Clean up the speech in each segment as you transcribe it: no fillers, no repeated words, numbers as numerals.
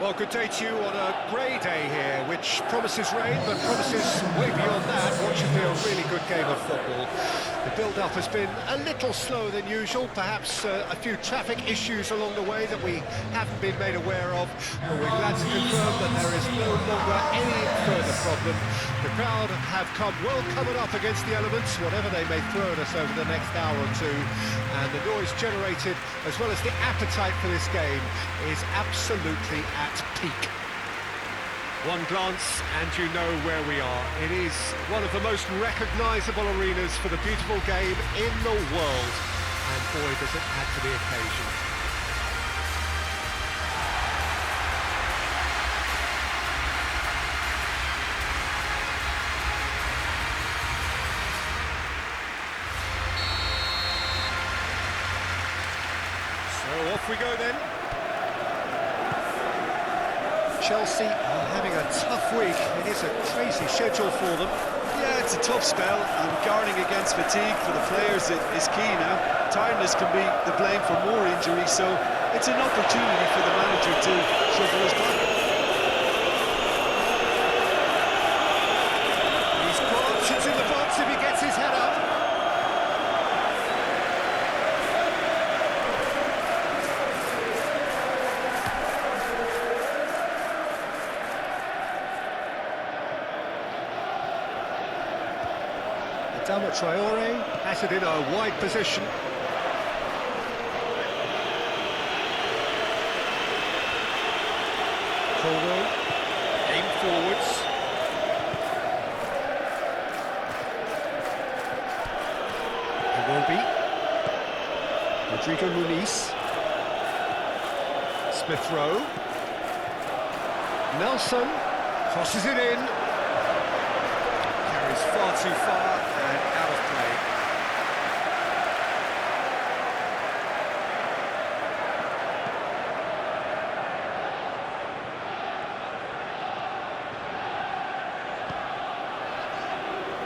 Well, good day to you on a grey day here, which promises rain, but promises way beyond that what should be a really good game of football. The build-up has been a little slower than usual, perhaps a few traffic issues along the way that we haven't been made aware of, but we're glad to confirm that there is no longer any further problem. The crowd have come well covered up against the elements, whatever they may throw at us over the next hour or two, and the noise generated, as well as the appetite for this game, is absolutely at peak. One glance and you know where we are. It is one of the most recognisable arenas for the beautiful game in the world, and boy does it add to the occasion. So off we go then. Chelsea are having a tough week. It is a crazy schedule for them. Yeah, it's a tough spell, and guarding against fatigue for the players is key now. Tiredness can be the blame for more injuries, so it's an opportunity for the manager to shuffle his back. He's got options in the box if he gets his head up. Adama Traore has it in a wide position. Colwell, aim forwards. Iwobi. Rodrigo Muniz. Smith Rowe. Nelson crosses it in. Carries far too far and out of play.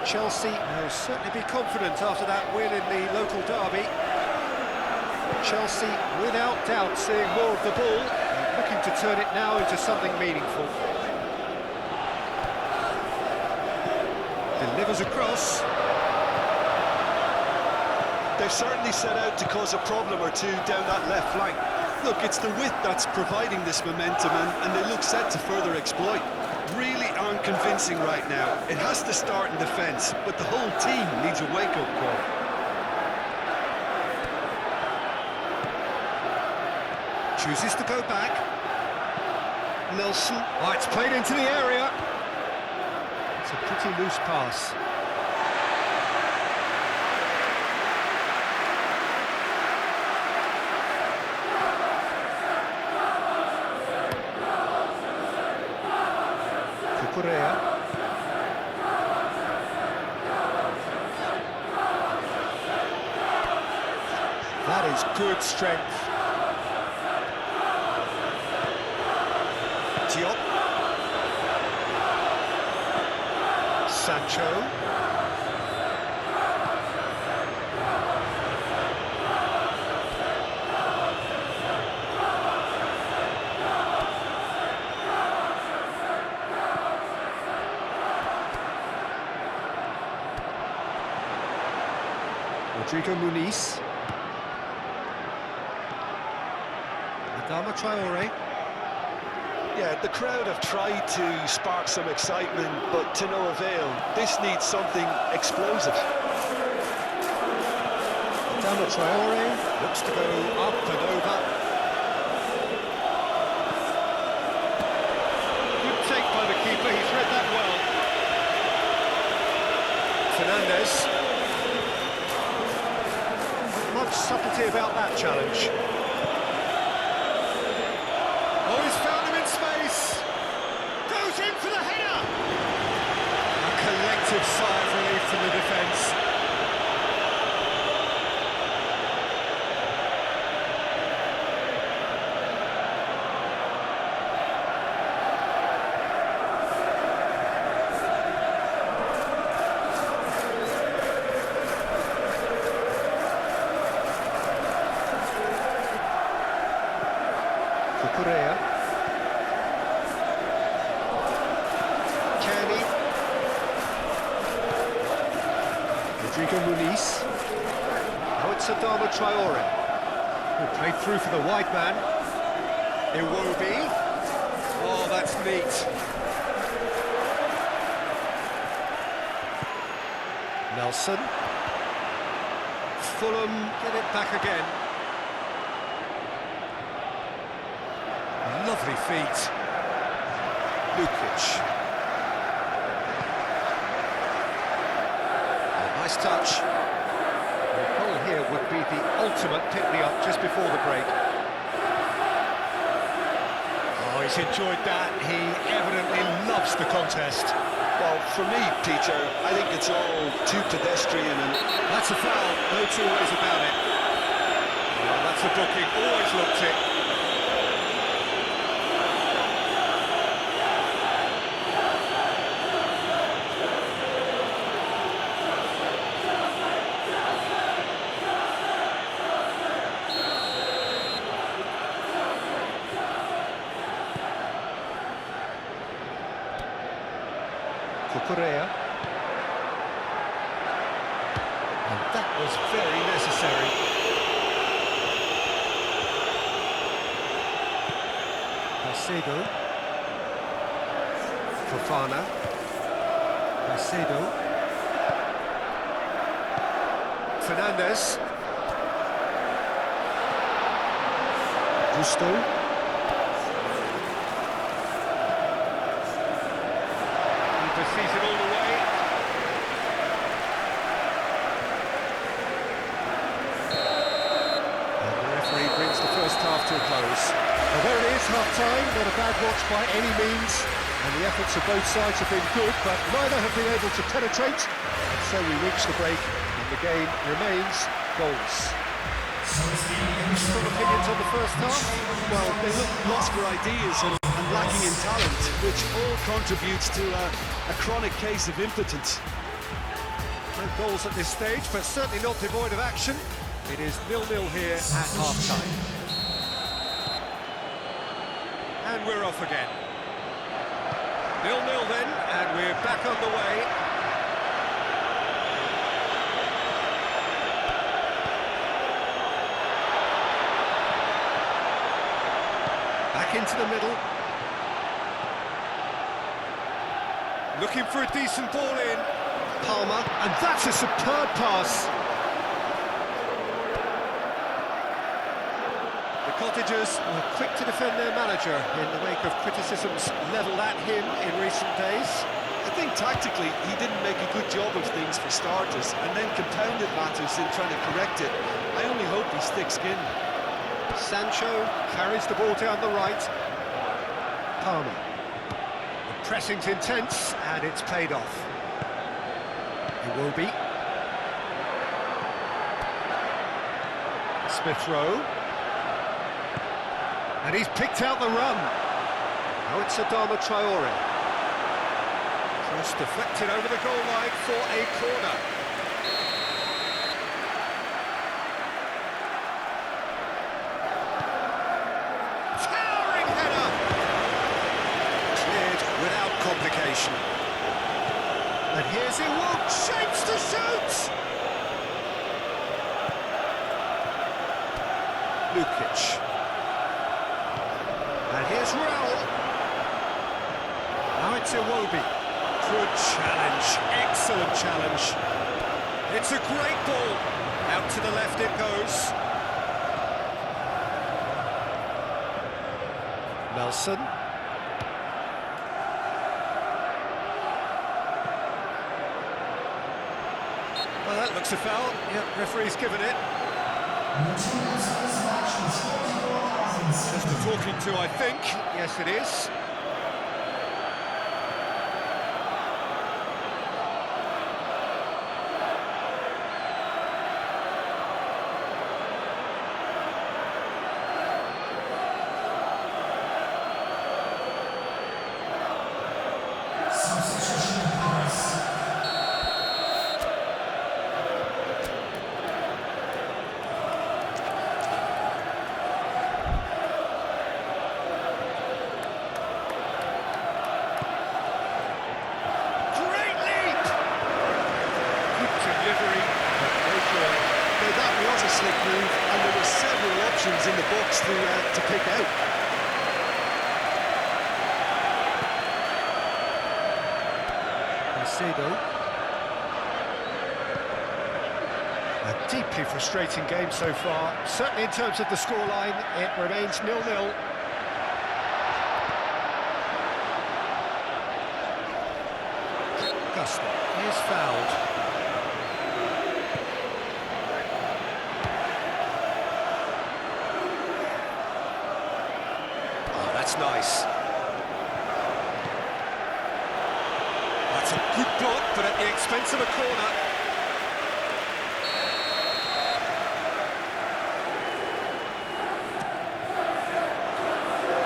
Chelsea will certainly be confident after that win in the local derby. Chelsea, without doubt, seeing more of the ball, and looking to turn it now into something meaningful. Delivers across. They've certainly set out to cause a problem or two down that left flank. Look, it's the width that's providing this momentum, and they look set to further exploit. Really aren't convincing right now. It has to start in defence, but the whole team needs a wake-up call. Chooses to go back. Nelson. Oh, it's played into the area. It's a pretty loose pass. Cucurella. That is good strength. Diop. Sancho. Rodrigo Muniz. Adama Traore. Yeah, the crowd have tried to spark some excitement, but to no avail. This needs something explosive. Adama Traore looks to go up and over. Good take by the keeper, he's read that well. Fernandez. Not much subtlety about that challenge. Oh, he's found him in space. Goes in for the header. A collective sigh of relief from the defence. Rodrigo Muniz. Now it's Adama Traore, who played through for the wide man. Iwobi. Oh, that's neat. Nelson. Fulham get it back again. Lovely feet. Lukic. Nice touch. The goal here would be the ultimate pick-me-up just before the break. Oh, he's enjoyed that. He evidently loves the contest. Well, for me, Peter, I think it's all too pedestrian and... That's a foul, no two ways about it. Oh, that's a booking, always looked it. Cucurella. And that was very necessary. Caicedo. Fofana. Caicedo. Fernandes. Gusto. Sees it all the way. And the referee brings the first half to a close. Well, there it is, half-time. Not a bad watch by any means. And the efforts of both sides have been good, but neither have been able to penetrate. And so we reach the break, and the game remains goals. Some opinions on the first half? Well, they look lost for ideas and lacking in talent, which all contributes to a chronic case of impotence. No goals at this stage, but certainly not devoid of action. It is 0-0 here at half-time. And we're off again. 0-0 then, and we're back on the way. Back into the middle. Looking for a decent ball in. Palmer, and that's a superb pass. The Cottagers were quick to defend their manager in the wake of criticisms levelled at him in recent days. I think tactically he didn't make a good job of things for starters, and then compounded matters in trying to correct it. I only hope he's thick-skinned. Sancho carries the ball down the right. Palmer. The pressing's intense, and it's paid off. Iwobi. Smith Rowe. And he's picked out the run. Now it's Adama Traore. Cross deflected over the goal line for a corner. Towering header! Cleared without complication. And here's Iwobi, shapes to shoot! Lukic. And here's Raul. Now it's Iwobi. Good challenge, excellent challenge. It's a great ball. Out to the left it goes. Nelson. Well, that looks a foul. Yep, referee's given it. Just the talking to, I think. Yes, it is. mistakes to pick out. Caicedo. A deeply frustrating game so far. Certainly in terms of the scoreline, it remains 0-0. Gusto is fouled. Oh, that's nice. That's a good block, but at the expense of a corner.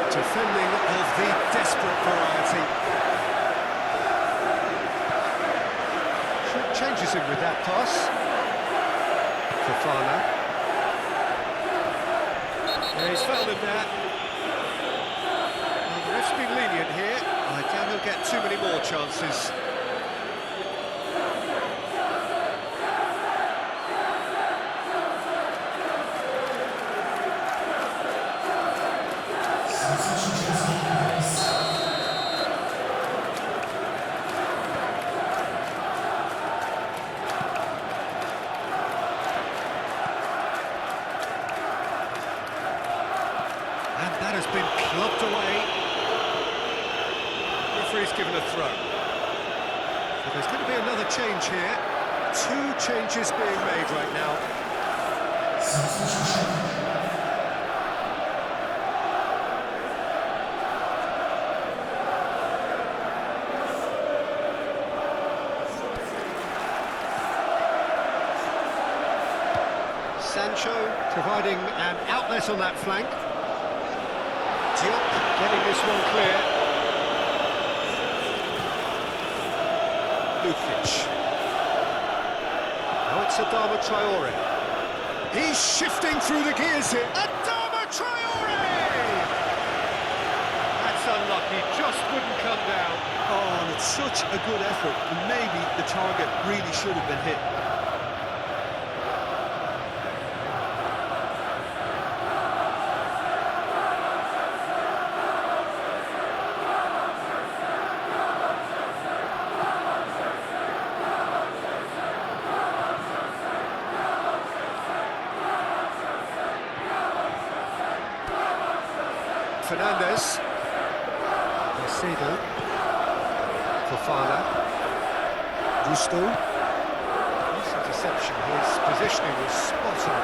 Defending of the desperate variety. Changes in with that pass. Fofana. Yeah, he's fouled him there. Well, the ref's been lenient here. I doubt he'll get too many more chances. And that has been clubbed away. Referee's given a throw. But there's going to be another change here. 2 changes being made right now. Sancho providing an outlet on that flank. Diop getting this one clear. Lukic. Now it's Adama Traore. He's shifting through the gears here. Adama Traore! That's unlucky, just wouldn't come down. Oh, and it's such a good effort, and maybe the target really should have been hit. Fernandes. Caicedo. Fofana. Gusto. Nice interception. His positioning was spot on.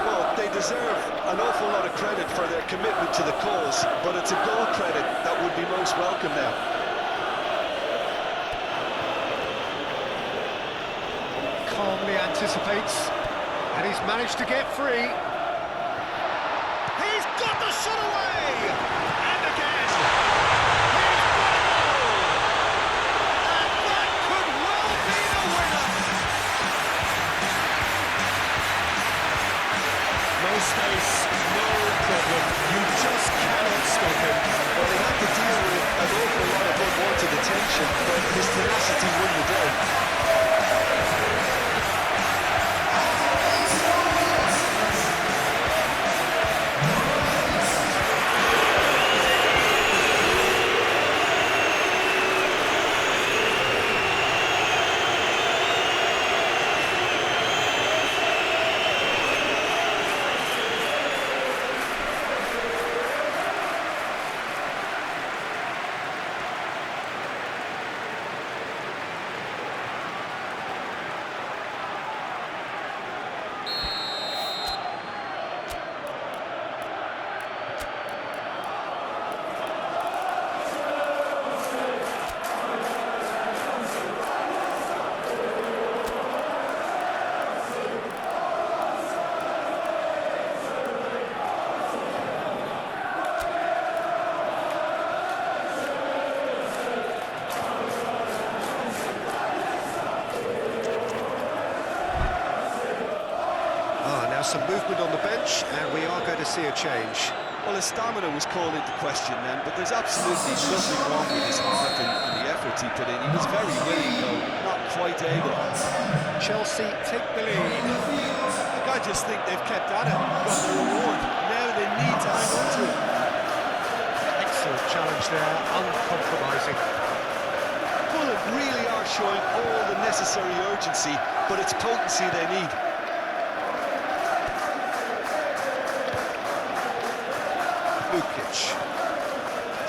Well, they deserve an awful lot of credit for their commitment to the cause, but it's a goal credit that would be most welcome now. Calmly anticipates, and he's managed to get free. He's got the shot away! And again! He's got a goal! And that could well be the winner! No space, no problem. You just cannot stop him. Well, they had to deal with an awful lot of unwanted attention, but his tenacity won the day. Some movement on the bench, and we are going to see a change. Well, his stamina was called into question then, but there's absolutely nothing wrong with his heart and the effort he put in. He was very willing, though, not quite able. Chelsea take the lead. Look, I just think they've kept at it, got their reward. need to hang on to it. Excellent challenge there, uncompromising. Fulham really are showing all the necessary urgency, but it's potency they need. Lukic.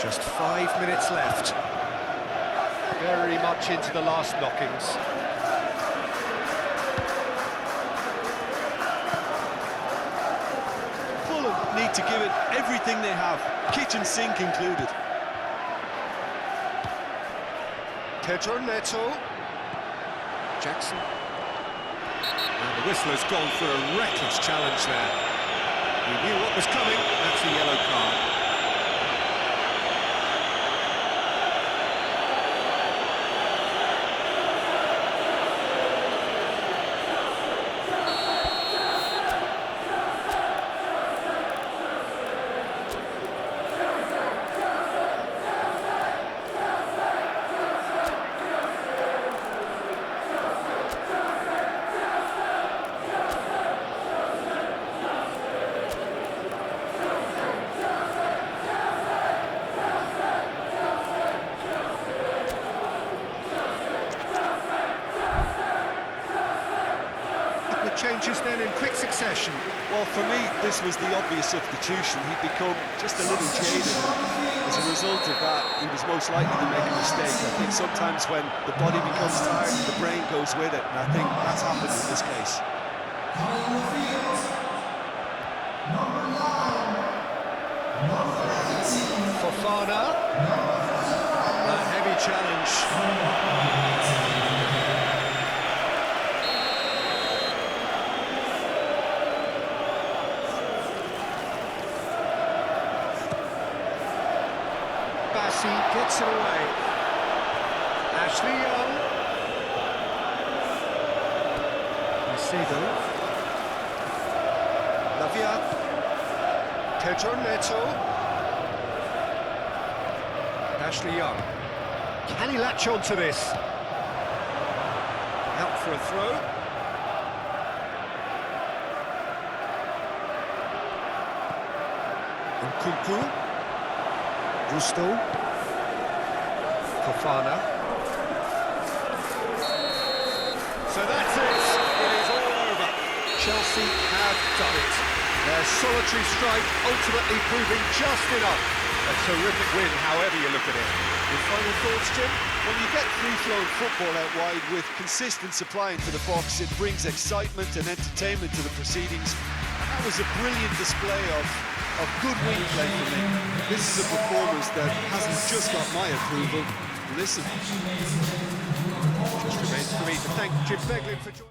Just 5 minutes left. Very much into the last knockings. Fulham need to give it everything they have, kitchen sink included. Pedro Neto. Jackson. And the whistler's gone for a reckless challenge there. He knew what was coming. That's a yellow card. Changes then in quick succession. Well, for me, this was the obvious substitution. He'd become just a little jaded. As a result of that, he was most likely to make a mistake. I think sometimes when the body becomes tired, the brain goes with it, and I think that's happened in this case. Fofana. A heavy challenge. Bassi gets it away. Ashley Young. Macedo. Lavia. Pedro Neto. Ashley Young. Can he latch on to this? Out for a throw. Nkunku. Gusto. Fofana. So that's it. It is all over. Chelsea have done it. Their solitary strike ultimately proving just enough. A terrific win, however you look at it. Your final thoughts, Jim? When you get free-flowing football out wide with consistent supply into the box, it brings excitement and entertainment to the proceedings. And that was a brilliant display of good wing play for me. This is a performance that hasn't just got my approval. Listen. Just remains for me to thank Jim Beglin for joining.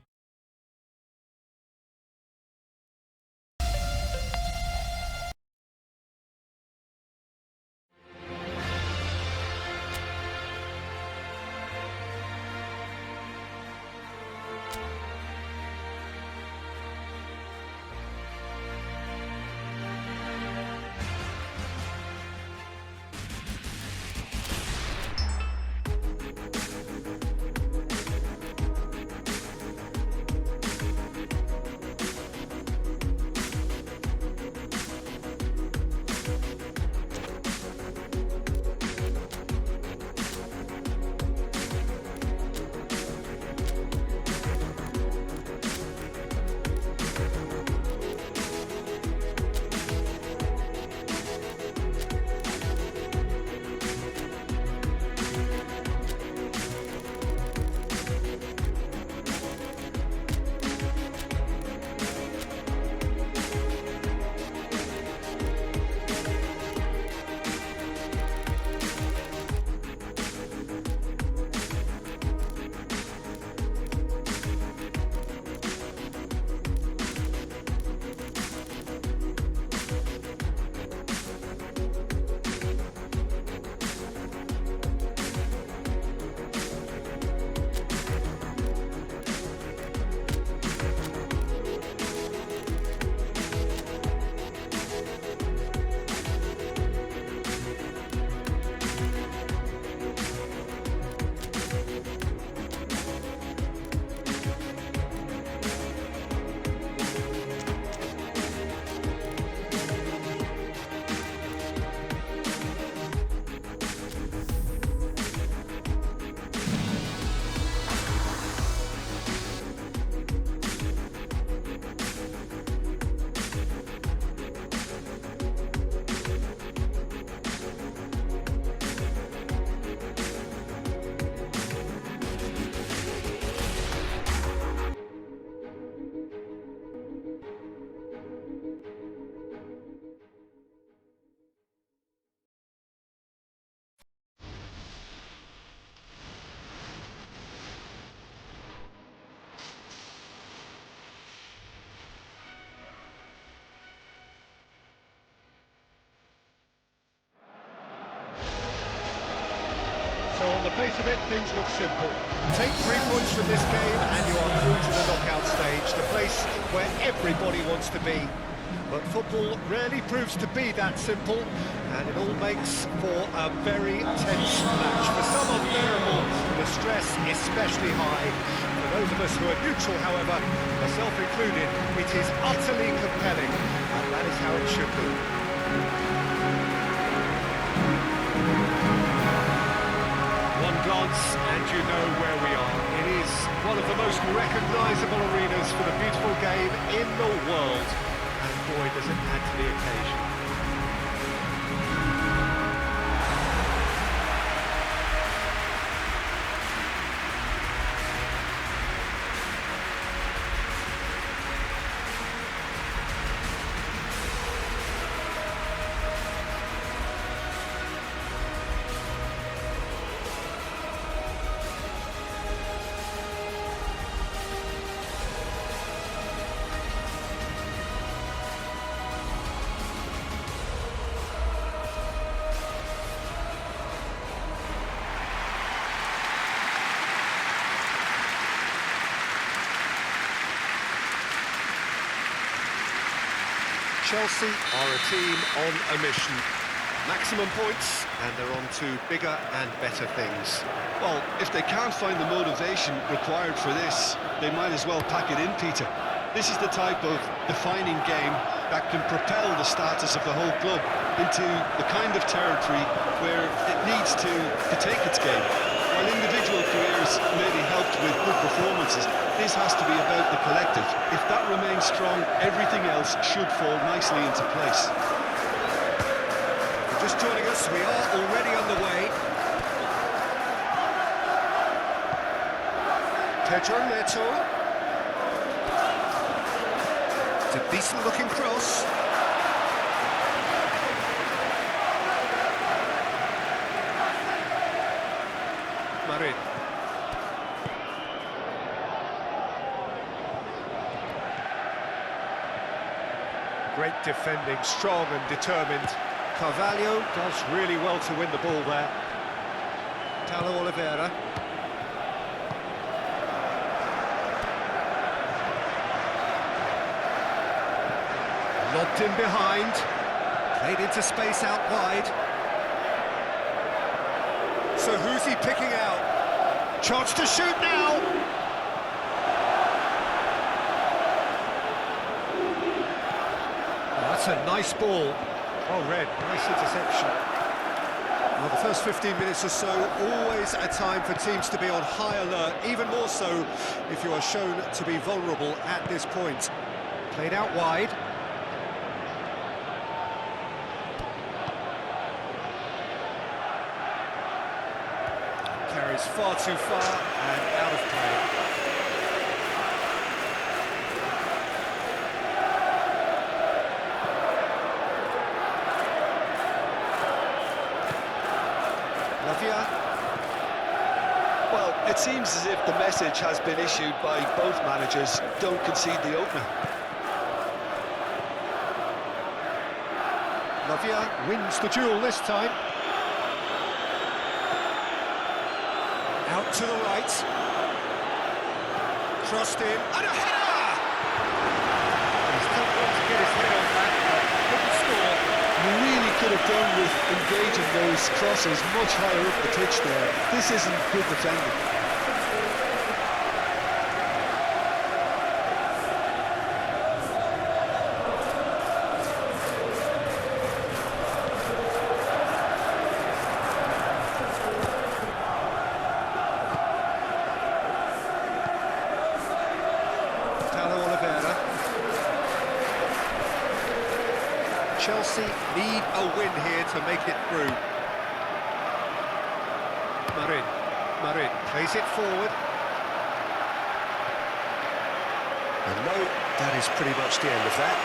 On the face of it, things look simple. Take 3 points from this game and you are through to the knockout stage, the place where everybody wants to be. But football rarely proves to be that simple, and it all makes for a very tense match. For some unbearable, the stress especially high. For those of us who are neutral, however, myself included, it is utterly compelling, and that is how it should be. One glance and you know where we are. It is one of the most recognisable arenas for the beautiful game in the world. And boy, does it add to the occasion. Chelsea are a team on a mission. Maximum points, and they're on to bigger and better things. Well, if they can't find the motivation required for this, they might as well pack it in, Peter. This is the type of defining game that can propel the status of the whole club into the kind of territory where it needs to take its game. While individual careers may be helped with good performances, this has to be about the collective. If that remains strong, everything else should fall nicely into place. Just joining us, we are already underway. Pedro Neto. It's a decent-looking cross. Marin. Great defending, strong and determined. Carvalho does really well to win the ball there. Paulo Oliveira. Lobbed in behind. Played into space out wide. So who's he picking out? Chance to shoot now! Oh, that's a nice ball. Oh, Red, nice interception. Well, the first 15 minutes or so, always a time for teams to be on high alert, even more so if you are shown to be vulnerable at this point. Played out wide. Carries far too far and out of play. Well, it seems as if the message has been issued by both managers: don't concede the opener. Lavia wins the duel this time. Out to the right. Crossed in. And a header! He's tough one to get his head on that, but couldn't score. You really could have done with engaging those crosses much higher up the pitch there. This isn't good defending. Chelsea need a win here to make it through. Marin plays it forward. And no, that is pretty much the end of that.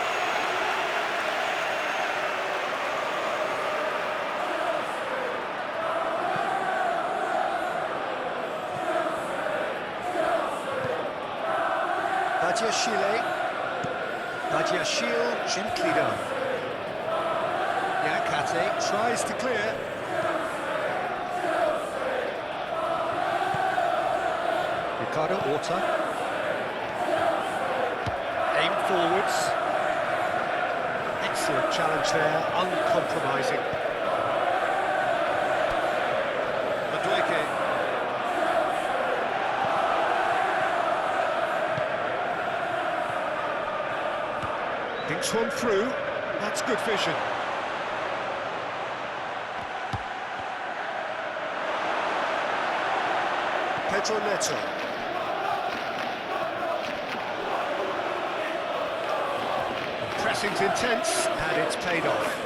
Badiashile gently done. Yakate tries to clear. Ricardo Horta. Aim forwards. Excellent challenge there, uncompromising. Madueke. Thinks one through. That's good vision. Pedro Neto. Pressing's intense, and it's paid off.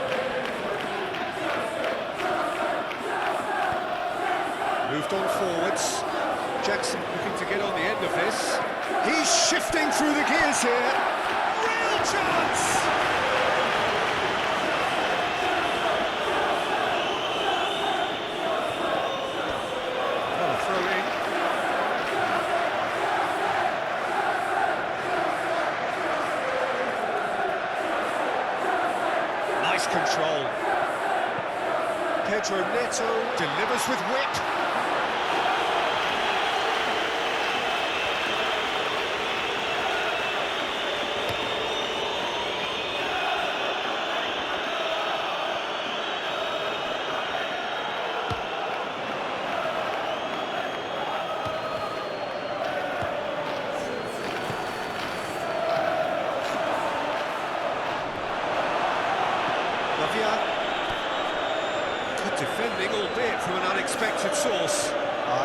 Moved on forwards. Jackson looking to get on the end of this. He's shifting through the gears here. Real chance! Well, a throw in. Nice control. Pedro Neto delivers with whip. Lavia. Good defending, albeit from an unexpected source.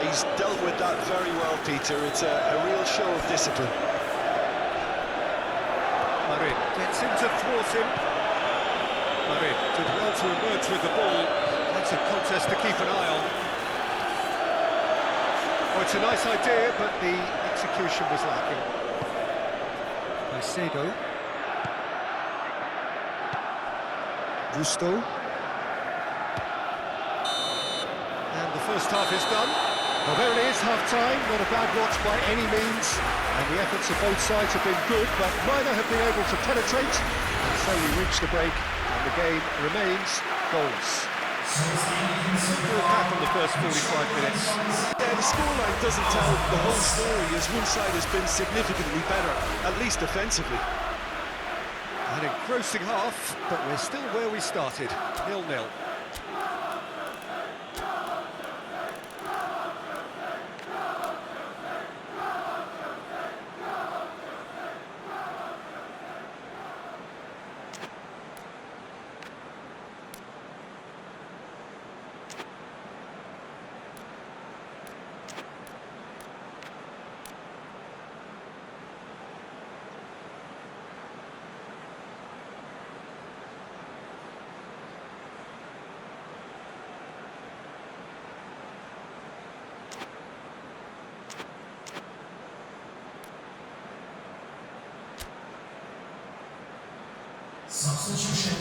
He's dealt with that very well, Peter. It's a real show of discipline. Marin gets him to thwart him. Marin did well to emerge with the ball. That's a contest to keep an eye on. Oh, it's a nice idea, but the execution was lacking. Caicedo. Gusto. And the first half is done. Well, there it is, half-time. Not a bad watch by any means. And the efforts of both sides have been good, but neither have been able to penetrate. And so we reach the break, and the game remains goals. Good back on the first 45 minutes. Yeah, the scoreline doesn't tell the whole story, as one side has been significantly better, at least defensively. An engrossing half, but we're still where we started, 0-0. Substitution.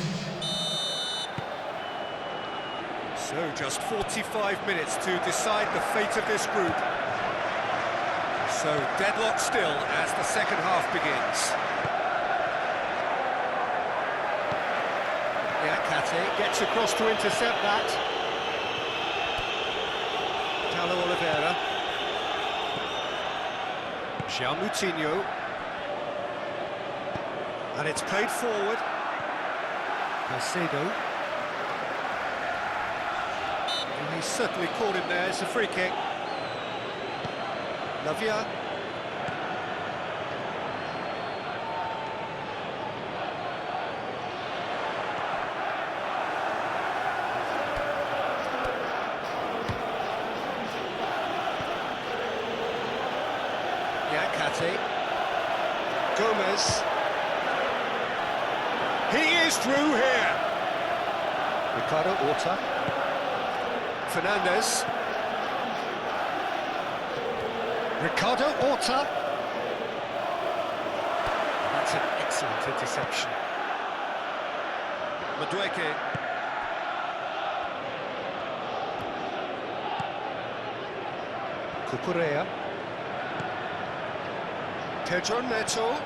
So just 45 minutes to decide the fate of this group. So deadlock still as the second half begins. Yeah, Kate gets across to intercept that. Paulo Oliveira. João Moutinho. And it's played forward. Caicedo. And he's certainly caught him there. It's a free kick. Lavia. Kate. Gomez. He is through here. Ricardo Horta. Fernandez. Ricardo Horta. That's an excellent interception. Madueke. Cucurella. Pedro Neto.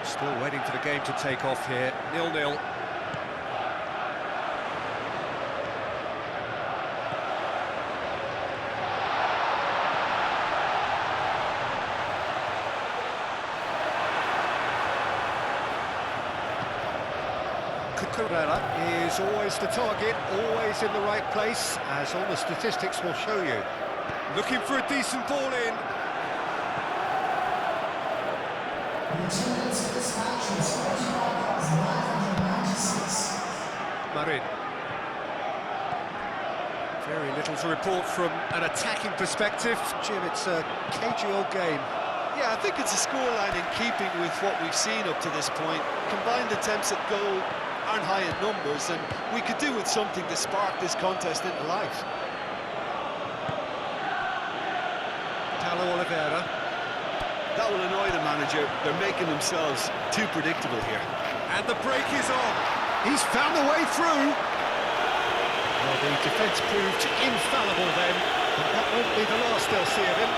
Still waiting for the game to take off here. 0-0. Cucurella is always the target, always in the right place, as all the statistics will show you. Looking for a decent ball in. Marin. Very little to report from an attacking perspective. Jim, it's a cagey old game. Yeah, I think it's a scoreline in keeping with what we've seen up to this point. Combined attempts at goal aren't high in numbers, and we could do with something to spark this contest into life. Paulo Oliveira. That will annoy the manager. They're making themselves too predictable here. And the break is on. He's found a way through. Well, the defence proved infallible then, but that won't be the last they'll see of him.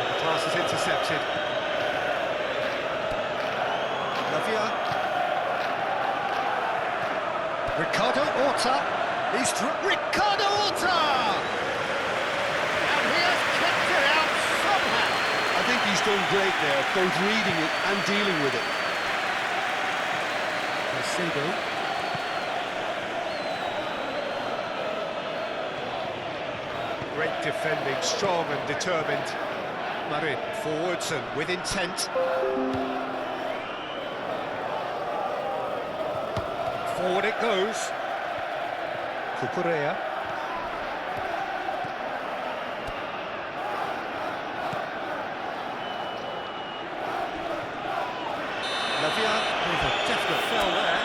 The pass is intercepted. Lavia. Ricardo Horta. He's through. Ricardo Horta! And he has kept it out somehow. I think he's done great there, both reading it and dealing with it. Seagull. Great defending, strong and determined. Marin forwards and with intent. Forward it goes. Cucurella. Lavia with a definite foul there.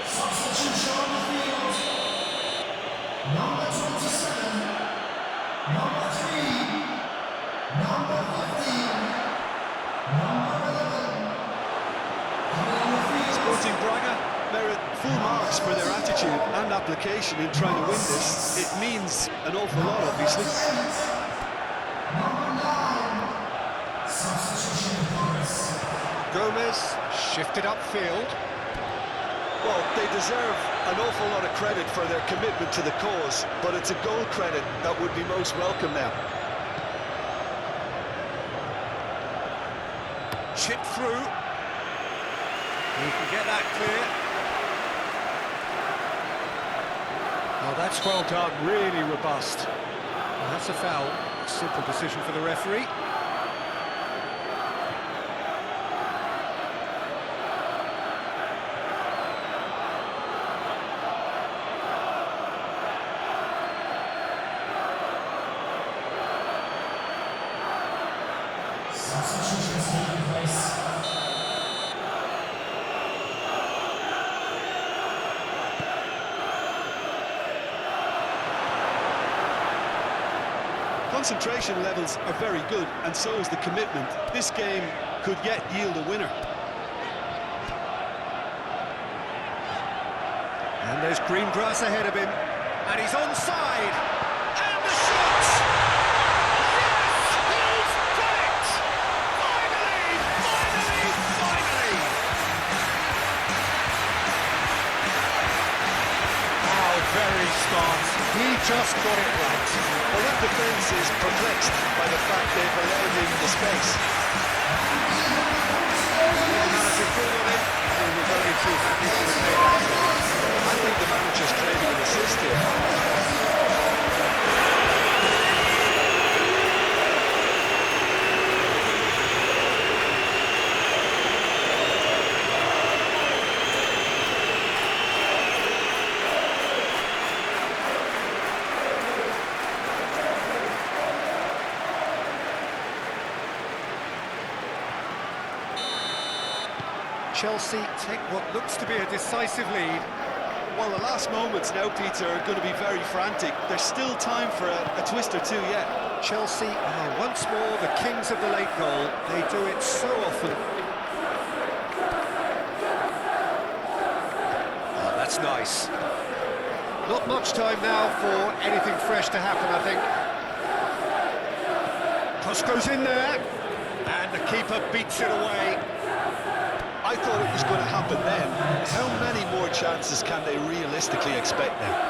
Substitution on the field. Number 27, number 3, number 15, number 11. Coming on the field. Sporting Braga merit full marks for their attitude and application in trying to win this. It means an awful lot, obviously. Number 9, substitution Paris. Gomez shifted upfield. Well, they deserve an awful lot of credit for their commitment to the cause, but it's a goal credit that would be most welcome now. Chip through. He can get that clear. Oh, that's well done, really robust. Well, that's a foul. Simple decision for the referee. Substitutions taking place. Concentration levels are very good, and so is the commitment. This game could yet yield a winner. And there's green grass ahead of him. And he's onside. And the shot! Yes! He's got it! Finally! Finally! Finally! How very smart. He just got it right. Well, that defence is perplexed by the fact they've allowed him the space. Manager called on him. He was only too happy to repay that. I think the manager's craving an assist here. Chelsea take what looks to be a decisive lead. Well, the last moments now, Peter, are going to be very frantic. There's still time for a twist or two yet. Chelsea are once more the kings of the late goal. They do it so often. Oh, that's nice. Not much time now for anything fresh to happen, I think. Cross goes in there, and the keeper beats it away. I thought it was going to happen then. How many more chances can they realistically expect now?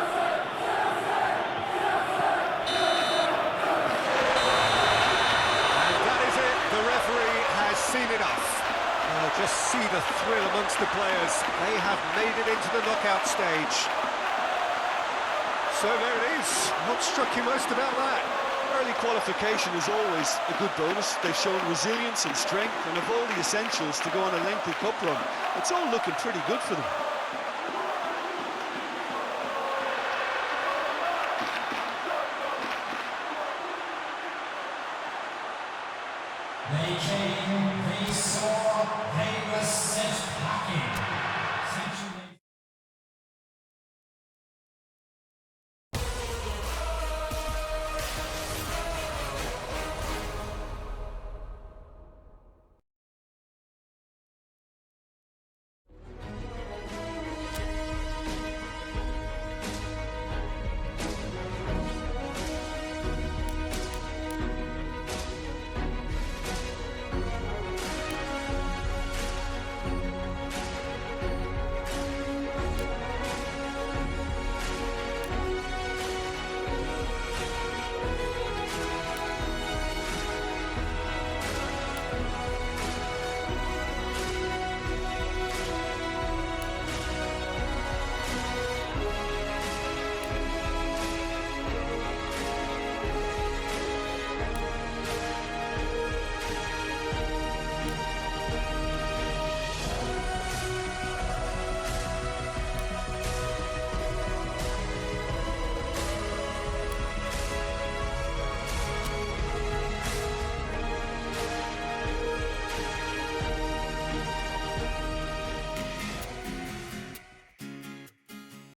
And that is it. The referee has seen enough. Just see the thrill amongst the players. They have made it into the knockout stage. So there it is. What struck you most about that? Early qualification is always a good bonus. They've shown resilience and strength and have all the essentials to go on a lengthy cup run. It's all looking pretty good for them.